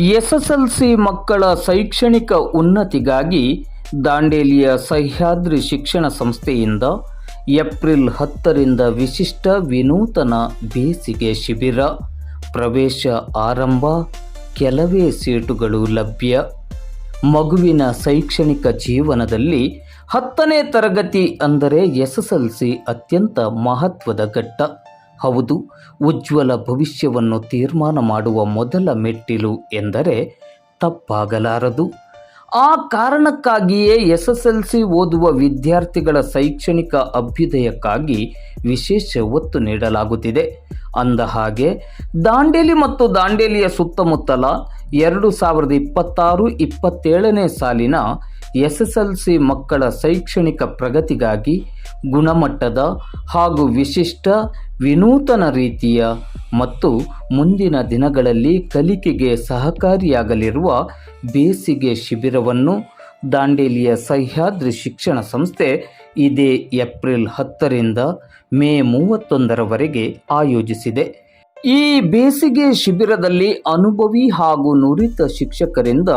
SSLC ಮಕ್ಕಳ ಶೈಕ್ಷಣಿಕ ಉನ್ನತಿಗಾಗಿ ದಾಂಡೇಲಿಯ ಸಹ್ಯಾದ್ರಿ ಶಿಕ್ಷಣ ಸಂಸ್ಥೆಯಿಂದ ಏಪ್ರಿಲ್ 10ರಿಂದ ವಿಶಿಷ್ಟ ವಿನೂತನ ಬೇಸಿಗೆ ಶಿಬಿರ. ಪ್ರವೇಶ ಆರಂಭ, ಕೆಲವೇ ಸೀಟುಗಳು ಲಭ್ಯ. ಮಗುವಿನ ಶೈಕ್ಷಣಿಕ ಜೀವನದಲ್ಲಿ 10ನೇ ತರಗತಿ ಅಂದರೆ ಎಸ್ಎಸ್ಎಲ್ಸಿ ಅತ್ಯಂತ ಮಹತ್ವದ ಘಟ್ಟ. ಹೌದು, ಉಜ್ವಲ ಭವಿಷ್ಯವನ್ನು ತೀರ್ಮಾನ ಮಾಡುವ ಮೊದಲ ಮೆಟ್ಟಿಲು ಎಂದರೆ ತಪ್ಪಾಗಲಾರದು. ಆ ಕಾರಣಕ್ಕಾಗಿಯೇ ಎಸ್ಎಸ್ಎಲ್ಸಿ ಓದುವ ವಿದ್ಯಾರ್ಥಿಗಳ ಶೈಕ್ಷಣಿಕ ಅಭ್ಯುದಯಕ್ಕಾಗಿ ವಿಶೇಷ ಒತ್ತು ನೀಡಲಾಗುತ್ತಿದೆ. ಅಂದಹಾಗೆ ದಾಂಡೇಲಿ ಮತ್ತು ದಾಂಡೇಲಿಯ ಸುತ್ತಮುತ್ತಲ 2026-27ನೇ ಸಾಲಿನ ಎಸ್ಎಸ್ಎಲ್ಸಿ ಮಕ್ಕಳ ಶೈಕ್ಷಣಿಕ ಪ್ರಗತಿಗಾಗಿ ಗುಣಮಟ್ಟದ ಹಾಗೂ ವಿಶಿಷ್ಟ ವಿನೂತನ ರೀತಿಯ ಮತ್ತು ಮುಂದಿನ ದಿನಗಳಲ್ಲಿ ಕಲಿಕೆಗೆ ಸಹಕಾರಿಯಾಗಲಿರುವ ಬೇಸಿಗೆ ಶಿಬಿರವನ್ನು ದಾಂಡೇಲಿಯ ಸಹ್ಯಾದ್ರಿ ಶಿಕ್ಷಣ ಸಂಸ್ಥೆ ಇದೇ ಏಪ್ರಿಲ್ 10ರಿಂದ ಮೇ 31ರವರೆಗೆ ಆಯೋಜಿಸಿದೆ. ಈ ಬೇಸಿಗೆ ಶಿಬಿರದಲ್ಲಿ ಅನುಭವಿ ಹಾಗೂ ನುರಿತ ಶಿಕ್ಷಕರಿಂದ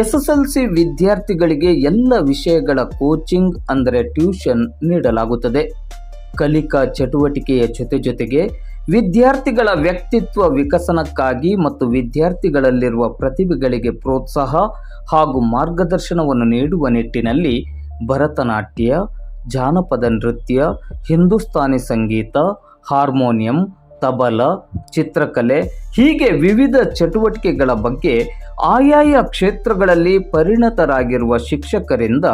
ಎಸ್ಎಸ್ಎಲ್ಸಿ ವಿದ್ಯಾರ್ಥಿಗಳಿಗೆ ಎಲ್ಲ ವಿಷಯಗಳ ಕೋಚಿಂಗ್ ಅಂದರೆ ಟ್ಯೂಷನ್ ನೀಡಲಾಗುತ್ತದೆ. ಕಲಿಕಾ ಚಟುವಟಿಕೆಯ ಜೊತೆಗೆ ವಿದ್ಯಾರ್ಥಿಗಳ ವ್ಯಕ್ತಿತ್ವ ವಿಕಸನಕ್ಕಾಗಿ ಮತ್ತು ವಿದ್ಯಾರ್ಥಿಗಳಲ್ಲಿರುವ ಪ್ರತಿಭೆಗಳಿಗೆ ಪ್ರೋತ್ಸಾಹ ಹಾಗೂ ಮಾರ್ಗದರ್ಶನವನ್ನು ನೀಡುವ ನಿಟ್ಟಿನಲ್ಲಿ ಭರತನಾಟ್ಯ, ಜಾನಪದ ನೃತ್ಯ, ಹಿಂದೂಸ್ತಾನಿ ಸಂಗೀತ, ಹಾರ್ಮೋನಿಯಂ, ತಬಲ, ಚಿತ್ರಕಲೆ ಹೀಗೆ ವಿವಿಧ ಚಟುವಟಿಕೆಗಳ ಬಗ್ಗೆ ಆಯಾಯ ಕ್ಷೇತ್ರಗಳಲ್ಲಿ ಪರಿಣತರಾಗಿರುವ ಶಿಕ್ಷಕರಿಂದ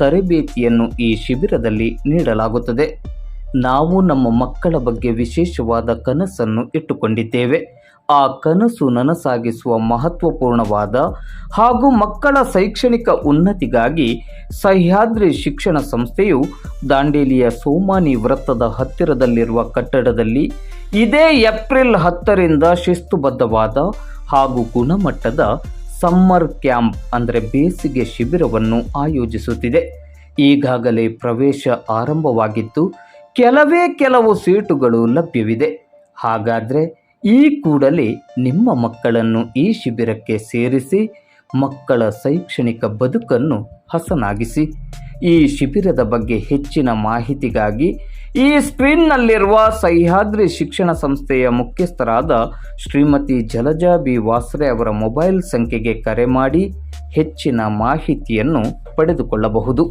ತರಬೇತಿಯನ್ನು ಈ ಶಿಬಿರದಲ್ಲಿ ನೀಡಲಾಗುತ್ತದೆ. ನಾವು ನಮ್ಮ ಮಕ್ಕಳ ಬಗ್ಗೆ ವಿಶೇಷವಾದ ಕನಸನ್ನು ಇಟ್ಟುಕೊಂಡಿದ್ದೇವೆ. ಆ ಕನಸು ನನಸಾಗಿಸುವ ಮಹತ್ವಪೂರ್ಣವಾದ ಹಾಗೂ ಮಕ್ಕಳ ಶೈಕ್ಷಣಿಕ ಉನ್ನತಿಗಾಗಿ ಸಹ್ಯಾದ್ರಿ ಶಿಕ್ಷಣ ಸಂಸ್ಥೆಯು ದಾಂಡೇಲಿಯ ಸೋಮಾನಿ ವೃತ್ತದ ಹತ್ತಿರದಲ್ಲಿರುವ ಕಟ್ಟಡದಲ್ಲಿ ಇದೇ ಏಪ್ರಿಲ್ 10ರಿಂದ ಶಿಸ್ತುಬದ್ಧವಾದ ಹಾಗೂ ಗುಣಮಟ್ಟದ ಸಮ್ಮರ್ ಕ್ಯಾಂಪ್ ಅಂದರೆ ಬೇಸಿಗೆ ಶಿಬಿರವನ್ನು ಆಯೋಜಿಸುತ್ತಿದೆ. ಈಗಾಗಲೇ ಪ್ರವೇಶ ಆರಂಭವಾಗಿದ್ದು ಕೆಲವು ಸೀಟುಗಳು ಲಭ್ಯವಿದೆ. ಹಾಗಾದರೆ ಈ ಕೂಡಲೇ ನಿಮ್ಮ ಮಕ್ಕಳನ್ನು ಈ ಶಿಬಿರಕ್ಕೆ ಸೇರಿಸಿ ಮಕ್ಕಳ ಶೈಕ್ಷಣಿಕ ಬದುಕನ್ನು ಹಸನಾಗಿಸಿ. ಈ ಶಿಬಿರದ ಬಗ್ಗೆ ಹೆಚ್ಚಿನ ಮಾಹಿತಿಗಾಗಿ ಈ ಸ್ಕ್ರೀನ್ನಲ್ಲಿರುವ ಸಹ್ಯಾದ್ರಿ ಶಿಕ್ಷಣ ಸಂಸ್ಥೆಯ ಮುಖ್ಯಸ್ಥರಾದ ಶ್ರೀಮತಿ ಜಲಜಾ ಬಿ ವಾಸ್ರೆ ಅವರ ಮೊಬೈಲ್ ಸಂಖ್ಯೆಗೆ ಕರೆ ಮಾಡಿ ಹೆಚ್ಚಿನ ಮಾಹಿತಿಯನ್ನು ಪಡೆದುಕೊಳ್ಳಬಹುದು.